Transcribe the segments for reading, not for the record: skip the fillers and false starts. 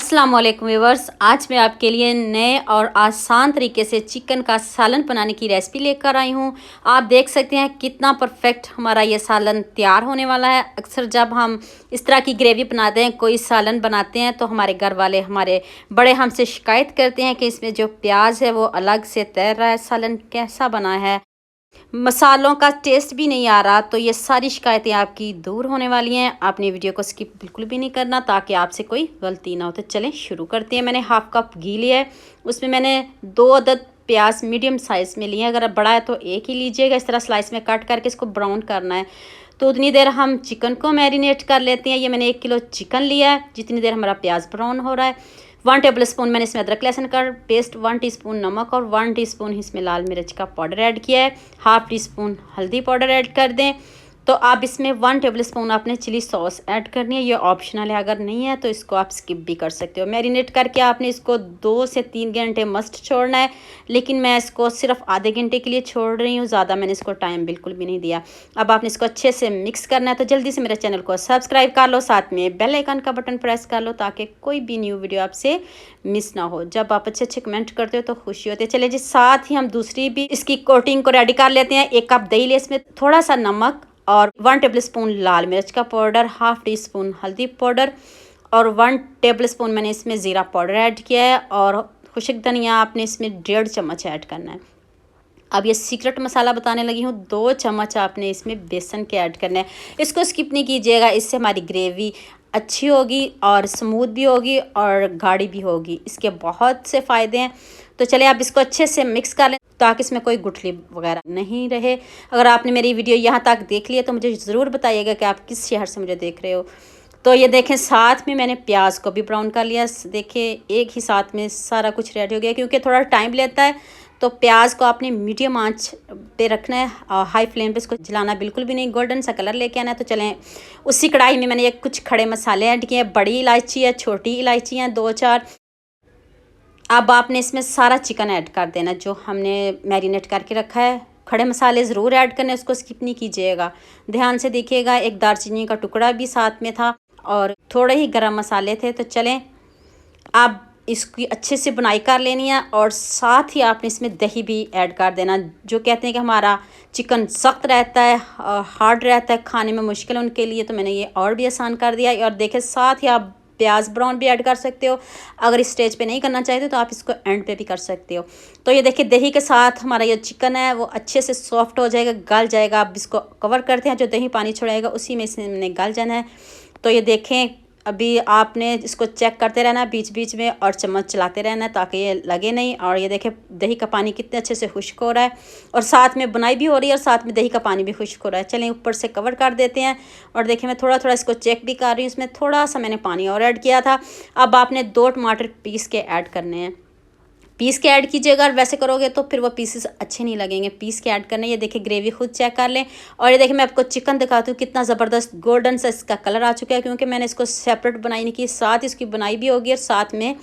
अस्सलाम वालेकुम व्यूअर्स। आज मैं आपके लिए नए और आसान तरीके से चिकन का सालन बनाने की रेसिपी लेकर आई हूँ। आप देख सकते हैं कितना परफेक्ट हमारा ये सालन तैयार होने वाला है। अक्सर जब हम इस तरह की ग्रेवी बनाते हैं, कोई सालन बनाते हैं, तो हमारे घर वाले, हमारे बड़े हमसे शिकायत करते हैं कि इसमें जो प्याज है वो अलग से तैर रहा है, सालन कैसा बना है, मसालों का टेस्ट भी नहीं आ रहा। तो ये सारी शिकायतें आपकी दूर होने वाली हैं। आपने वीडियो को स्किप बिल्कुल भी नहीं करना ताकि आपसे कोई गलती ना हो। तो चलें शुरू करते हैं। मैंने हाफ कप घी लिया है, उसमें मैंने 2 अदद प्याज मीडियम साइज़ में लिए हैं। अगर बड़ा है तो एक ही लीजिएगा। इस तरह स्लाइस में कट करके इसको ब्राउन करना है। तो उतनी देर हम चिकन को मैरिनेट कर लेते हैं। ये मैंने 1 किलो चिकन लिया है। जितनी देर हमारा प्याज ब्राउन हो रहा है, 1 टेबल स्पून मैंने इसमें अदरक लहसुन का पेस्ट, 1 टीस्पून नमक और 1 टीस्पून इसमें लाल मिर्च का पाउडर ऐड किया है। हाफ टी स्पून हल्दी पाउडर ऐड कर दें। तो आप इसमें 1 टेबल स्पून आपने चिली सॉस ऐड करनी है। ये ऑप्शनल है, अगर नहीं है तो इसको आप स्किप भी कर सकते हो। मैरिनेट करके आपने इसको 2 से 3 घंटे मस्ट छोड़ना है, लेकिन मैं इसको सिर्फ आधे घंटे के लिए छोड़ रही हूँ, ज़्यादा मैंने इसको टाइम बिल्कुल भी नहीं दिया। अब आपने इसको अच्छे से मिक्स करना है। तो जल्दी से मेरे चैनल को सब्सक्राइब कर लो, साथ में बेल आइकन का बटन प्रेस कर लो ताकि कोई भी न्यू वीडियो आपसे मिस ना हो। जब आप अच्छे अच्छे कमेंट करते हो तो खुशी होती है। चलिए जी, साथ ही हम दूसरी भी इसकी कोटिंग को रेडी कर लेते हैं। 1 कप दही ले, इसमें थोड़ा सा नमक और 1 टेबल स्पून लाल मिर्च का पाउडर, हाफ टी स्पून हल्दी पाउडर और 1 टेबल स्पून मैंने इसमें ज़ीरा पाउडर ऐड किया है। और खुशक धनिया आपने इसमें 1.5 चम्मच ऐड करना है। अब ये सीक्रेट मसाला बताने लगी हूँ, 2 चम्मच आपने इसमें बेसन के ऐड करना है। इसको स्किप नहीं कीजिएगा, इससे हमारी ग्रेवी अच्छी होगी और स्मूथ भी होगी और गाढ़ी भी होगी। इसके बहुत से फ़ायदे हैं। तो चलिए आप इसको अच्छे से मिक्स कर लें ताकि इसमें कोई गुठली वगैरह नहीं रहे। अगर आपने मेरी वीडियो यहाँ तक देख ली है तो मुझे ज़रूर बताइएगा कि आप किस शहर से मुझे देख रहे हो। तो ये देखें, साथ में मैंने प्याज को भी ब्राउन कर लिया। देखिए एक ही साथ में सारा कुछ रेडी हो गया। क्योंकि थोड़ा टाइम लेता है तो प्याज को आपने मीडियम आंच पे रखना है और हाई फ्लेम पे इसको जलाना बिल्कुल भी नहीं। गोल्डन सा कलर लेके आना है। तो चलें, उसी कढ़ाई में मैंने कुछ खड़े मसाले ऐड किए हैं। बड़ी इलायची है, छोटी इलायची हैं 2-4। अब आपने इसमें सारा चिकन ऐड कर देना जो हमने मैरिनेट करके रखा है। खड़े मसाले ज़रूर ऐड करने, उसको स्किप नहीं कीजिएगा। ध्यान से देखिएगा, एक दालचीनी का टुकड़ा भी साथ में था और थोड़े ही गरम मसाले थे। तो चलें, अब इसकी अच्छे से बुनाई कर लेनी है और साथ ही आपने इसमें दही भी ऐड कर देना। जो कहते हैं कि हमारा चिकन सख्त रहता है, हार्ड रहता है, खाने में मुश्किल है, उनके लिए तो मैंने ये और भी आसान कर दिया है। और देखें, साथ ही आप प्याज ब्राउन भी ऐड कर सकते हो। अगर इस स्टेज पे नहीं करना चाहते तो आप इसको एंड पे भी कर सकते हो। तो ये देखिए, दही के साथ हमारा ये चिकन है वो अच्छे से सॉफ्ट हो जाएगा, गल जाएगा। अब इसको कवर करते हैं, जो दही पानी छोड़ाएगा उसी में इसमें गल जाना है। तो ये देखें, अभी आपने इसको चेक करते रहना है बीच बीच में और चम्मच चलाते रहना है ताकि ये लगे नहीं। और ये देखें, दही का पानी कितने अच्छे से खुश्क हो रहा है और साथ में बुनाई भी हो रही है और साथ में दही का पानी भी खुश्क हो रहा है। चलें, ऊपर से कवर कर देते हैं। और देखिए, मैं थोड़ा थोड़ा इसको चेक भी कर रही हूँ। इसमें थोड़ा सा मैंने पानी और ऐड किया था। अब आपने 2 टमाटर पीस के ऐड करने हैं। पीस के ऐड कीजिएगा, और वैसे करोगे तो फिर वो पीसेस अच्छे नहीं लगेंगे। पीस के ऐड करने। ये देखिए, ग्रेवी खुद चेक कर लें। और ये देखिए, मैं आपको चिकन दिखाती हूँ, कितना ज़बरदस्त गोल्डन सा इसका कलर आ चुका है। क्योंकि मैंने इसको सेपरेट बनाई नहीं की, साथ इसकी बनाई भी होगी और साथ में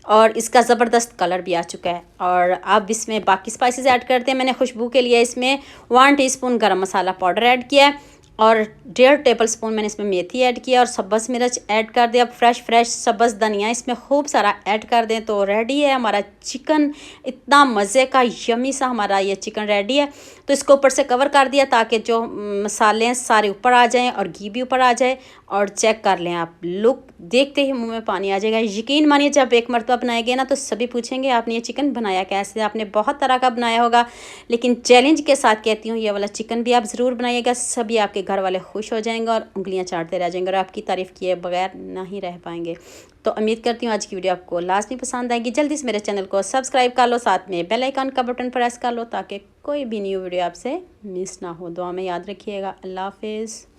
और इसका ज़बरदस्त कलर भी आ चुका है। और अब इसमें बाकी स्पाइसेस ऐड करते हैं। मैंने खुशबू के लिए इसमें 1 टीस्पून गरम मसाला पाउडर ऐड किया है और 1.5 टेबल स्पून मैंने इसमें मेथी ऐड किया और सब्ज़ मिर्च ऐड कर दिया। फ्रेश सब्ज़ धनिया इसमें खूब सारा ऐड कर दें तो रेडी है हमारा चिकन। इतना मज़े का यमी सा हमारा ये चिकन रेडी है। तो इसको ऊपर से कवर कर दिया ताकि जो मसाले हैं सारे ऊपर आ जाएं और घी भी ऊपर आ जाए। और चेक कर लें आप, लुक देखते ही मुंह में पानी आ जाएगा। यकीन मानिए, जब एक मरतबा बनाएंगे ना तो सभी पूछेंगे आपने ये चिकन बनाया कैसे। आपने बहुत तरह का बनाया होगा, लेकिन चैलेंज के साथ कहती हूँ, ये वाला चिकन भी आप ज़रूर बनाइएगा। सभी आपके घर वाले खुश हो जाएंगे और उंगलियां चाटते रह जाएंगे और आपकी तारीफ़ किए बगैर नहीं रह पाएंगे। तो उम्मीद करती हूँ आज की वीडियो आपको लाजमी पसंद आएगी। जल्दी से मेरे चैनल को सब्सक्राइब कर लो, साथ में बेल आइकन का बटन प्रेस कर लो ताकि कोई भी न्यू वीडियो आपसे मिस ना हो। दुआ में याद रखिएगा। अल्लाह हाफिज़।